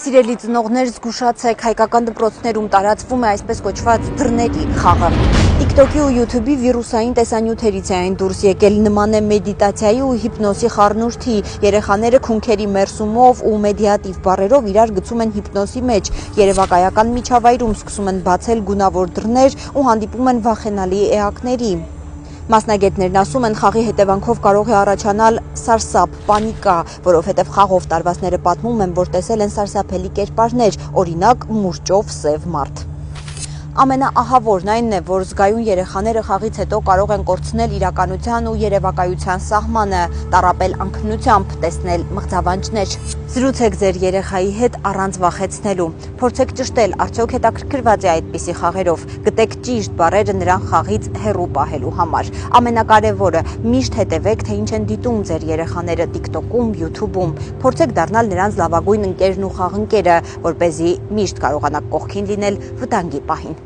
Սիրելի ծնողներ, զգուշացեք, հայկական դպրոցներում տարածվում է այսպես կոչված դռների խաղը։ TikTok-ի ու YouTube-ի վիրուսային տեսանյութերից է այն դուրս եկել, նման է մեդիտացիայի ու հիպնոսի խառնուրդի։ Երեխաները քունքերի մերսումով ու մեդիատիվ բառերով իրար գցում են հիպնոսի մեջ, երևակայական միջավայրում սկսում են բացել գունավոր դռներ ու հանդիպում են վախենալի էակների։ Մասնագետներն ասում են, խաղի հետևանքով կարող է առաջանալ սարսափ, պանիկա, որովհետև խաղով տարվածները պատմում են, որ տեսել են սարսափելի կերպարներ, օրինակ մուրճով սև մարդ։ Ամենաահավորն այն է, որ զգայուն երեխաները խաղից հետո կարող են կորցնել իրականության ու երևակայության սահմանը, տառապել անքնությամբ, տեսնել մղձավանջներ։ Զրուցեք ձեր երեխայի հետ առանց վախեցնելու։ Փորձեք ճշտել, արդյոք հետաքրքրված է այդպիսի խաղերով։ Գտեք ճիշտ բառերը նրան խաղից հեռու պահելու համար։ Ամենակարևորը՝ միշտ հետևեք, թե ինչ են դիտում ձեր երեխաները TikTok-ում, YouTube-ում։ Փորձեք դառնալ նրանց լավագույն ընկերն ու խաղընկերը, որպեսզի միշտ կարողանաք կողքին լինել վտանգի պահին։